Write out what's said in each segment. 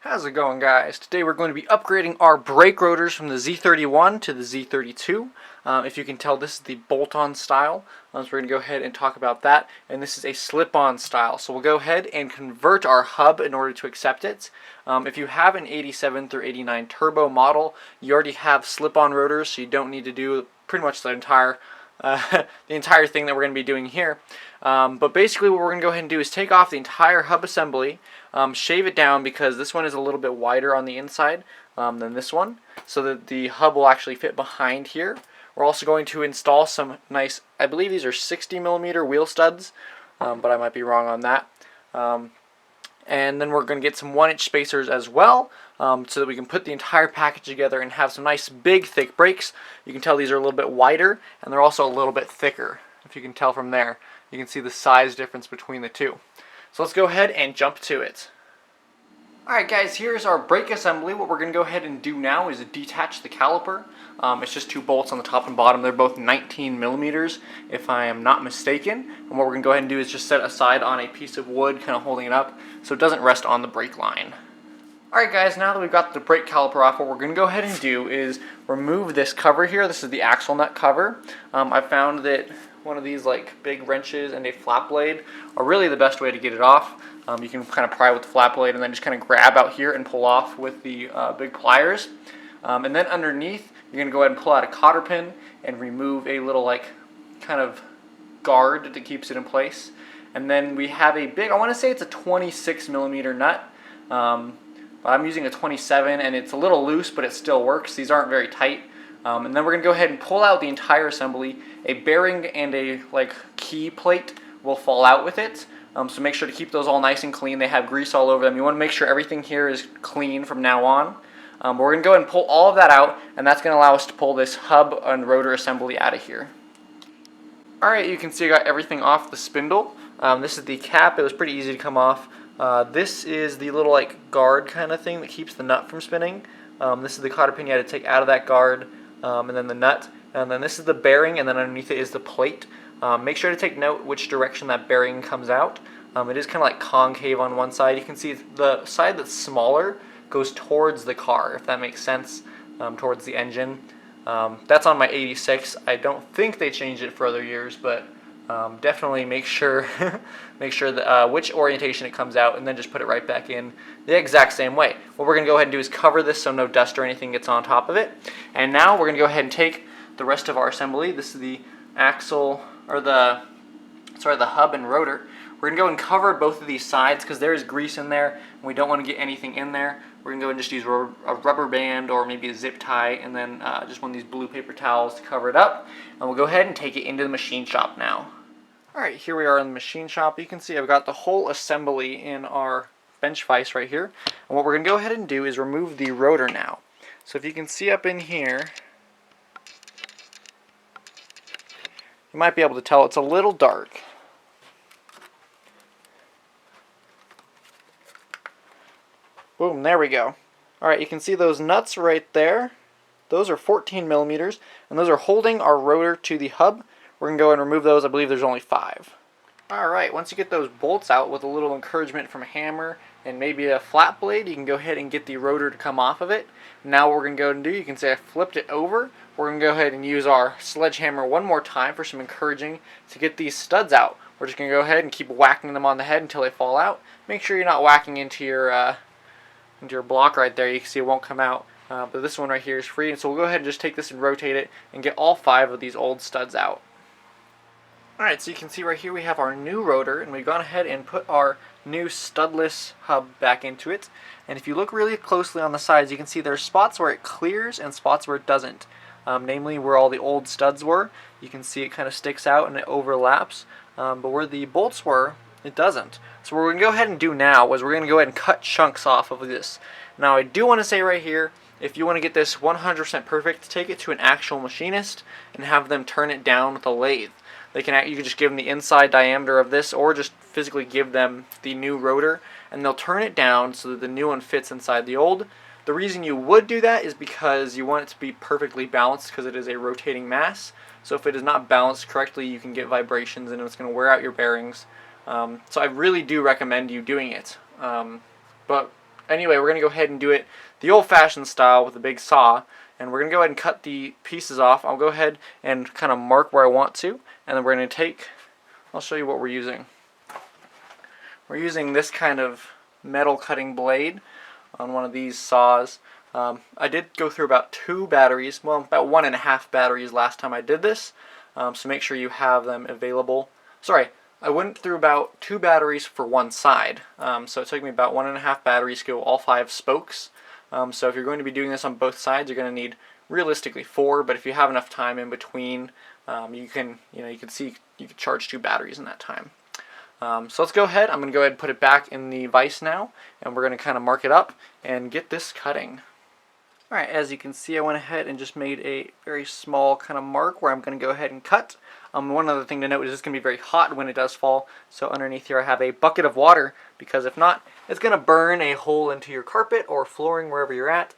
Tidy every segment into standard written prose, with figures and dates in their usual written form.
How's it going, guys? Today we're going to be upgrading our brake rotors from the Z31 to the Z32. If you can tell, this is the bolt-on style, so we're going to go ahead and talk about that. And this is a slip-on style, so we'll go ahead and convert our hub in order to accept it. If you have an 87 through 89 turbo model, you already have slip-on rotors, so you don't need to do pretty much the entire thing that we're going to be doing here. But basically what we're going to go ahead and do is take off the entire hub assembly, shave it down because this one is a little bit wider on the inside than this one, so that the hub will actually fit behind here. We're also going to install some nice, I believe these are 60mm wheel studs, but I might be wrong on that. And then we're going to get some 1-inch spacers as well, so that we can put the entire package together and have some nice big thick brakes. You can tell these are a little bit wider and they're also a little bit thicker. If you can tell from there, you can see the size difference between the two. So let's go ahead and jump to it. Alright guys, here's our brake assembly. What we're going to go ahead and do now is detach the caliper. It's just two bolts on the top and bottom. They're both 19mm if I am not mistaken. And what we're going to go ahead and do is just set it aside on a piece of wood, kind of holding it up so it doesn't rest on the brake line. Alright guys, now that we've got the brake caliper off, what we're going to go ahead and do is remove this cover here. This is the axle nut cover. I found that one of these like big wrenches and a flat blade are really the best way to get it off. You can kind of pry with the flat blade and then just kind of grab out here and pull off with the big pliers. And then underneath, you're going to go ahead and pull out a cotter pin and remove a little like kind of guard that keeps it in place. And then we have a big, I want to say it's a 26mm nut. But I'm using a 27 and it's a little loose, but it still works. These aren't very tight. And then we're going to go ahead and pull out the entire assembly. A bearing and a like key plate will fall out with it. So make sure to keep those all nice and clean. They have grease all over them. You want to make sure everything here is clean from now on. But we're going to go ahead and pull all of that out, and that's going to allow us to pull this hub and rotor assembly out of here. Alright, you can see I got everything off the spindle. This is the cap. It was pretty easy to come off. This is the little like guard kind of thing that keeps the nut from spinning. This is the cotter pin you had to take out of that guard, and then the nut. And then this is the bearing, and then underneath it is the plate. Make sure to take note which direction that bearing comes out. It is kind of like concave on one side. You can see the side that's smaller goes towards the car, if that makes sense, towards the engine. That's on my 86. I don't think they changed it for other years, but definitely make sure that which orientation it comes out, and then just put it right back in the exact same way. What we're going to go ahead and do is cover this so no dust or anything gets on top of it. And now we're going to go ahead and take the rest of our assembly. This is the axle, or the hub and rotor. We're going to go and cover both of these sides because there is grease in there and we don't want to get anything in there. We're going to go and just use a rubber band or maybe a zip tie, and then just one of these blue paper towels to cover it up. And we'll go ahead and take it into the machine shop now. Alright, here we are in the machine shop. You can see I've got the whole assembly in our bench vise right here. And what we're going to go ahead and do is remove the rotor now. So if you can see up in here, you might be able to tell it's a little dark. Boom, there we go. Alright, you can see those nuts right there. Those are 14mm, and those are holding our rotor to the hub. We're going to go and remove those. I believe there's only 5. Alright, once you get those bolts out with a little encouragement from a hammer and maybe a flat blade, you can go ahead and get the rotor to come off of it. Now what we're going to go and do, you can say I flipped it over. We're going to go ahead and use our sledgehammer one more time for some encouraging to get these studs out. We're just going to go ahead and keep whacking them on the head until they fall out. Make sure you're not whacking into your block right there. You can see it won't come out. But this one right here is free, and so we'll go ahead and just take this and rotate it and get all 5 of these old studs out. Alright, so you can see right here we have our new rotor, and we've gone ahead and put our new studless hub back into it. And if you look really closely on the sides, you can see there's spots where it clears and spots where it doesn't. Namely where all the old studs were. You can see it kind of sticks out and it overlaps. But where the bolts were, it doesn't. So what we're going to go ahead and do now is we're going to go ahead and cut chunks off of this. Now I do want to say right here, if you want to get this 100% perfect, take it to an actual machinist and have them turn it down with a lathe. You can just give them the inside diameter of this, or just physically give them the new rotor, and they'll turn it down so that the new one fits inside the old. The reason you would do that is because you want it to be perfectly balanced, because it is a rotating mass. So if it is not balanced correctly, you can get vibrations and it's going to wear out your bearings. So I really do recommend you doing it. But Anyway, we're going to go ahead and do it the old-fashioned style with a big saw, and we're going to go ahead and cut the pieces off. I'll go ahead and kind of mark where I want to, and then we're going to take, I'll show you what we're using. We're using this kind of metal cutting blade on one of these saws. I did go through about 2 batteries, well, about 1.5 batteries last time I did this, so make sure you have them available. Sorry, I went through about 2 batteries for one side, so it took me about 1.5 batteries to go all 5 spokes. So if you're going to be doing this on both sides, you're going to need realistically 4, but if you have enough time in between, you can charge 2 batteries in that time. So let's go ahead. I'm going to go ahead and put it back in the vise now, and we're going to kind of mark it up and get this cutting. Alright, as you can see, I went ahead and just made a very small kind of mark where I'm going to go ahead and cut. One other thing to note is it's going to be very hot when it does fall, so underneath here I have a bucket of water, because if not, it's going to burn a hole into your carpet or flooring wherever you're at.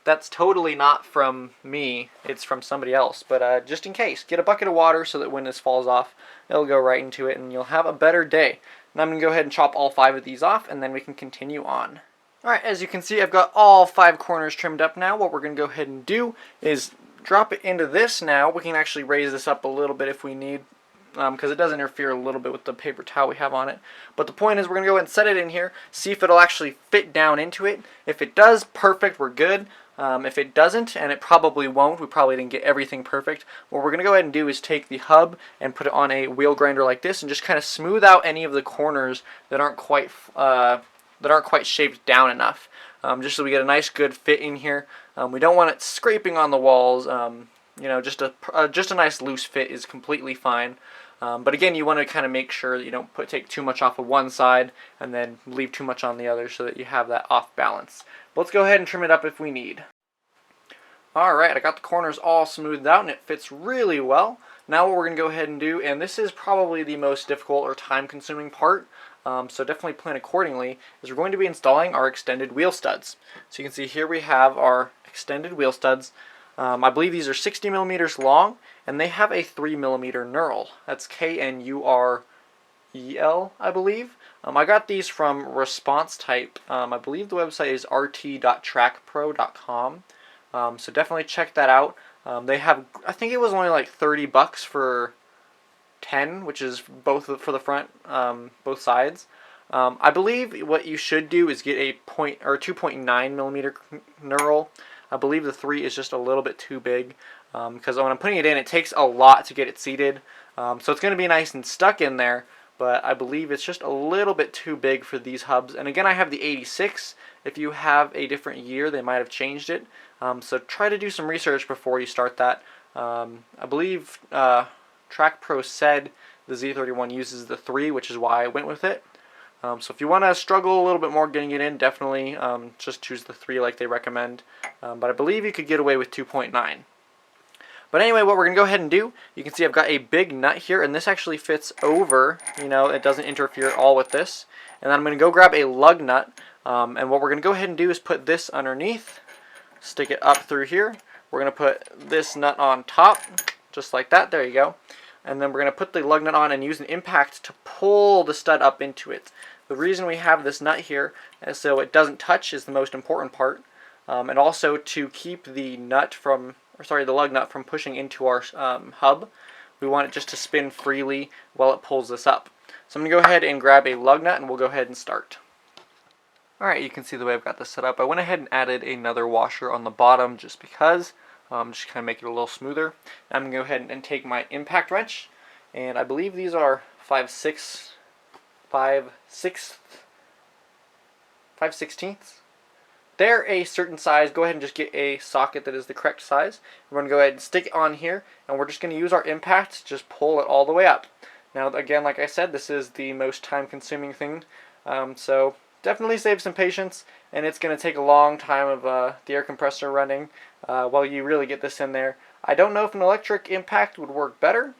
That's totally not from me, it's from somebody else, but just in case, get a bucket of water so that when this falls off, it'll go right into it and you'll have a better day. Now I'm going to go ahead and chop all 5 of these off, and then we can continue on. Alright, as you can see, I've got all 5 corners trimmed up now. What we're going to go ahead and do is drop it into this now. We can actually raise this up a little bit if we need, because it does interfere a little bit with the paper towel we have on it. But the point is we're going to go ahead and set it in here, see if it'll actually fit down into it. If it does, perfect, we're good. If it doesn't, and it probably won't, we probably didn't get everything perfect, what we're going to go ahead and do is take the hub and put it on a wheel grinder like this and just kind of smooth out any of the corners that aren't quite shaped down enough, just so we get a nice good fit in here. We don't want it scraping on the walls. Just a nice loose fit is completely fine. But again, you want to kind of make sure that you don't take too much off of one side and then leave too much on the other, so that you have that off balance. But let's go ahead and trim it up if we need. Alright, I got the corners all smoothed out and it fits really well. Now what we're going to go ahead and do, and this is probably the most difficult or time consuming part, so definitely plan accordingly, is we're going to be installing our extended wheel studs. So you can see here we have our extended wheel studs. I believe these are 60 millimeters long, and they have a 3 millimeter knurl. That's KNUREL, I believe. I got these from Response Type. I believe the website is rt.trackpro.com. So definitely check that out. They have, I think it was only like $30 for 10, which is both for the front, both sides. I believe what you should do is get a 2.9 millimeter knurl. I believe the 3 is just a little bit too big, because when I'm putting it in, it takes a lot to get it seated. So it's going to be nice and stuck in there, but I believe it's just a little bit too big for these hubs. And again, I have the 86. If you have a different year, they might have changed it. So try to do some research before you start that. I believe Track Pro said the Z31 uses the 3, which is why I went with it. So if you want to struggle a little bit more getting it in, definitely just choose the 3 like they recommend. But I believe you could get away with 2.9. But anyway, what we're going to go ahead and do, you can see I've got a big nut here, and this actually fits over, it doesn't interfere at all with this. And then I'm going to go grab a lug nut, and what we're going to go ahead and do is put this underneath, stick it up through here. We're going to put this nut on top, just like that, there you go. And then we're going to put the lug nut on and use an impact to pull the stud up into it. The reason we have this nut here is so it doesn't touch is the most important part, and also to keep the lug nut from pushing into our hub. We want it just to spin freely while it pulls this up. So I'm going to go ahead and grab a lug nut and we'll go ahead and start. Alright, you can see the way I've got this set up. I went ahead and added another washer on the bottom just because, just kind of make it a little smoother. I'm going to go ahead and take my impact wrench, and I believe these are 5/16. They're a certain size. Go ahead and just get a socket that is the correct size. We're going to go ahead and stick it on here, and we're just going to use our impact to just pull it all the way up. Now again, like I said, this is the most time consuming thing, so definitely save some patience, and it's going to take a long time of the air compressor running while you really get this in there. I don't know if an electric impact would work better.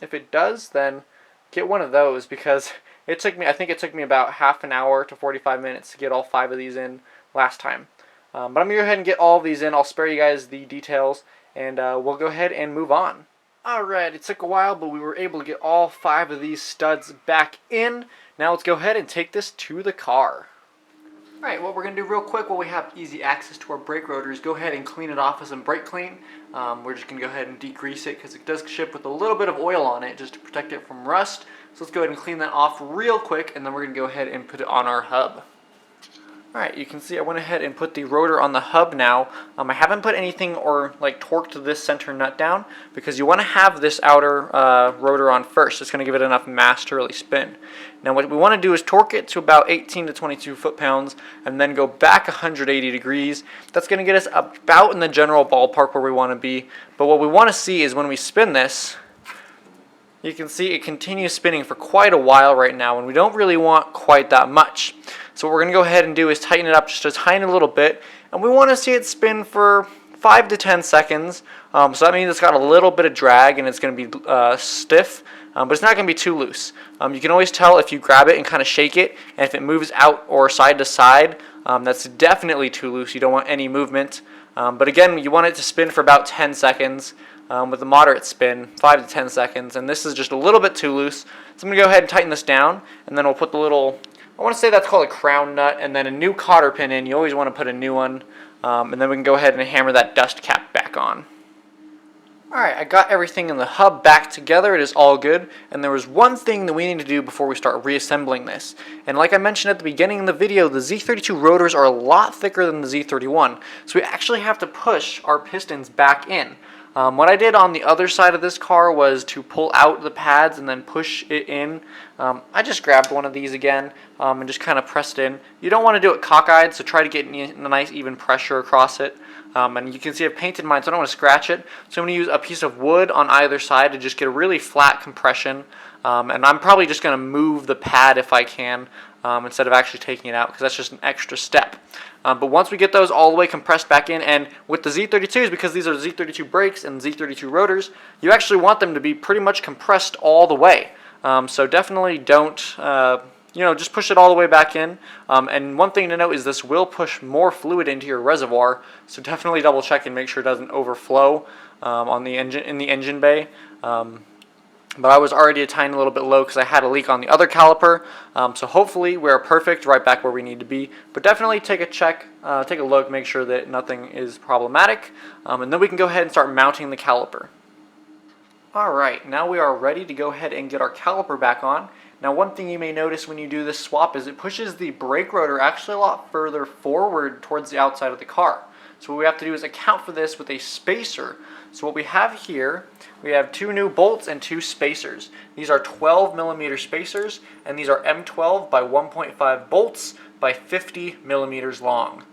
If it does, then get one of those, because I think it took me about half an hour to 45 minutes to get all 5 of these in last time. But I'm going to go ahead and get all of these in. I'll spare you guys the details, and we'll go ahead and move on. Alright, it took a while, but we were able to get all 5 of these studs back in. Now let's go ahead and take this to the car. Alright, what we're going to do real quick while we have easy access to our brake rotor is go ahead and clean it off with some brake clean. We're just going to go ahead and degrease it because it does ship with a little bit of oil on it just to protect it from rust. So let's go ahead and clean that off real quick, and then we're going to go ahead and put it on our hub. Alright, you can see I went ahead and put the rotor on the hub now. I haven't put anything or like torqued this center nut down because you want to have this outer rotor on first. It's going to give it enough mass to really spin. Now what we want to do is torque it to about 18 to 22 foot-pounds and then go back 180 degrees. That's going to get us about in the general ballpark where we want to be. But what we want to see is when we spin this, you can see it continues spinning for quite a while right now, and we don't really want quite that much. So what we're going to go ahead and do is tighten it up just a tiny little bit, and we want to see it spin for 5 to 10 seconds. So that means it's got a little bit of drag and it's going to be stiff, but it's not going to be too loose. You can always tell if you grab it and kind of shake it, and if it moves out or side to side, that's definitely too loose. You don't want any movement. But again, you want it to spin for about 10 seconds. With a moderate spin, 5 to 10 seconds, and this is just a little bit too loose. So I'm going to go ahead and tighten this down, and then we'll put the little, I want to say that's called a crown nut, and then a new cotter pin in. You always want to put a new one, and then we can go ahead and hammer that dust cap back on. Alright, I got everything in the hub back together. It is all good, and there was one thing that we need to do before we start reassembling this. And like I mentioned at the beginning of the video, the Z32 rotors are a lot thicker than the Z31, so we actually have to push our pistons back in. What I did on the other side of this car was to pull out the pads and then push it in. I just grabbed one of these again and just kind of pressed it in. You don't want to do it cockeyed, so try to get a nice even pressure across it. And you can see I've painted mine, so I don't want to scratch it. So I'm going to use a piece of wood on either side to just get a really flat compression. And I'm probably just going to move the pad if I can instead of actually taking it out, because that's just an extra step. But once we get those all the way compressed back in, and with the Z32s, because these are Z32 brakes and Z32 rotors, you actually want them to be pretty much compressed all the way. So definitely don't, just push it all the way back in. And one thing to note is this will push more fluid into your reservoir, so definitely double check and make sure it doesn't overflow on the engine, in the engine bay. But I was already a tiny little bit low because I had a leak on the other caliper. So hopefully we're perfect, right back where we need to be. But definitely take a check, take a look, make sure that nothing is problematic. And then we can go ahead and start mounting the caliper. Alright, now we are ready to go ahead and get our caliper back on. Now one thing you may notice when you do this swap is it pushes the brake rotor actually a lot further forward towards the outside of the car. So what we have to do is account for this with a spacer. So what we have here, we have 2 new bolts and 2 spacers. These are 12 millimeter spacers, and these are M12 by 1.5 bolts by 50 millimeters long.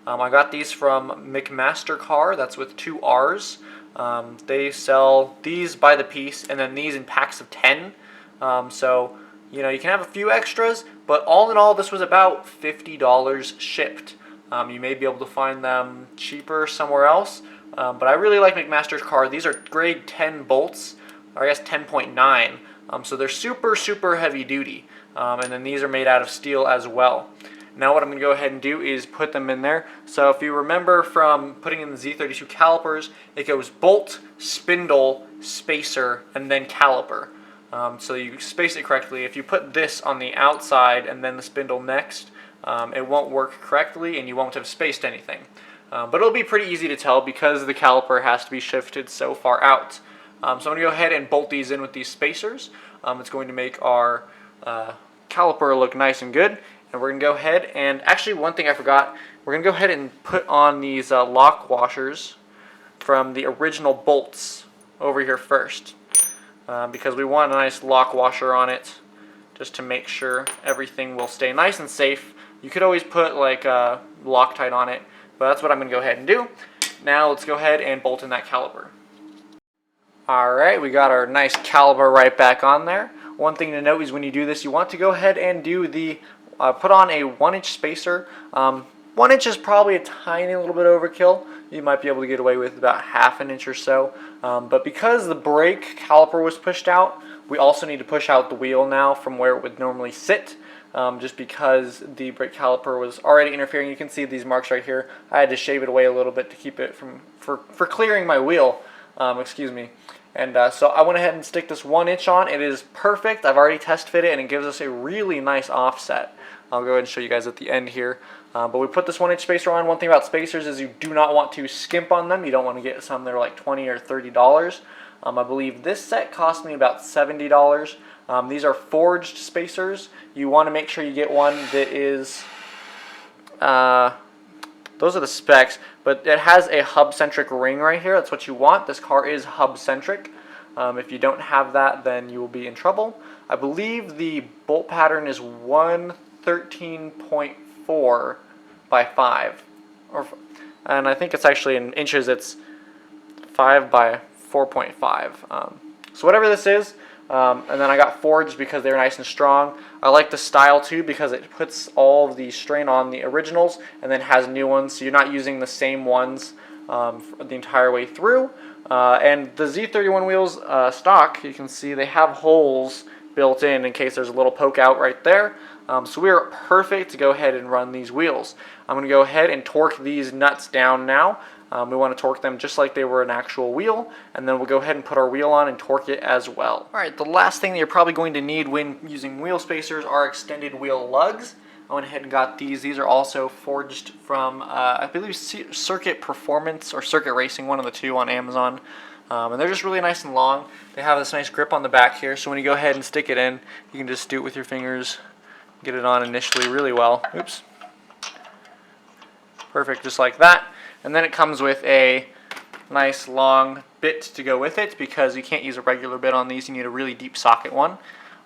I got these from McMaster Car, that's with 2 R's. They sell these by the piece, and then these in packs of 10. So, you can have a few extras, but all in all, this was about $50 shipped. You may be able to find them cheaper somewhere else. But I really like McMaster's Car. These are grade 10 bolts, or I guess 10.9. So they're super, super heavy duty. And then these are made out of steel as well. Now what I'm going to go ahead and do is put them in there. So if you remember from putting in the Z32 calipers, it goes bolt, spindle, spacer, and then caliper. So you space it correctly. If you put this on the outside and then the spindle next, it won't work correctly and you won't have spaced anything. But it'll be pretty easy to tell because the caliper has to be shifted so far out. So I'm going to go ahead and bolt these in with these spacers. It's going to make our caliper look nice and good. And we're going to go ahead and, actually one thing I forgot, we're going to go ahead and put on these lock washers from the original bolts over here first. Because we want a nice lock washer on it just to make sure everything will stay nice and safe. You could always put like Loctite on it. But that's what I'm going to go ahead and do. Now let's go ahead and bolt in that caliper. Alright, we got our nice caliper right back on there. One thing to note is when you do this, you want to go ahead and do the, put on a 1-inch spacer. 1 inch is probably a tiny little bit overkill. You might be able to get away with about ½ an inch or so. But because the brake caliper was pushed out, we also need to push out the wheel now from where it would normally sit. Just because the brake caliper was already interfering. You can see these marks right here. I had to shave it away a little bit to keep it for clearing my wheel. Excuse me. And so I went ahead and stick this 1 inch on. It is perfect. I've already test fit it and it gives us a really nice offset. I'll go ahead and show you guys at the end here. But we put this 1-inch spacer on. One thing about spacers is you do not want to skimp on them. You don't want to get some that are like $20 or $30. I believe this set cost me about $70. These are forged spacers. You want to make sure you get one that is, those are the specs, but it has a hub-centric ring right here. That's what you want. This car is hub-centric. If you don't have that, then you will be in trouble. I believe the bolt pattern is 113.4 by 5. And I think it's actually in inches, it's 5 by 4.5. So whatever this is, and then I got forged because they're nice and strong. I like the style too because it puts all of the strain on the originals and then has new ones, so you're not using the same ones for the entire way through. And the Z31 wheels stock, you can see they have holes built in case there's a little poke out right there. So we are perfect to go ahead and run these wheels. I'm going to go ahead and torque these nuts down now. We want to torque them just like they were an actual wheel, and then we'll go ahead and put our wheel on and torque it as well. Alright, the last thing that you're probably going to need when using wheel spacers are extended wheel lugs. I went ahead and got these. These are also forged from, I believe, Circuit Performance or Circuit Racing, one of the two on Amazon. And they're just really nice and long. They have this nice grip on the back here, so when you go ahead and stick it in, you can just do it with your fingers, get it on initially really well. Oops. Perfect, just like that. And then it comes with a nice long bit to go with it because you can't use a regular bit on these. You need a really deep socket one.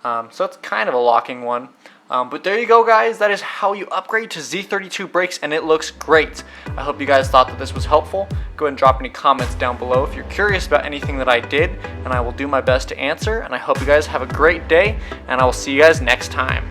So it's kind of a locking one. But there you go, guys. That is how you upgrade to Z32 brakes, and it looks great. I hope you guys thought that this was helpful. Go ahead and drop any comments down below if you're curious about anything that I did, and I will do my best to answer. And I hope you guys have a great day, and I will see you guys next time.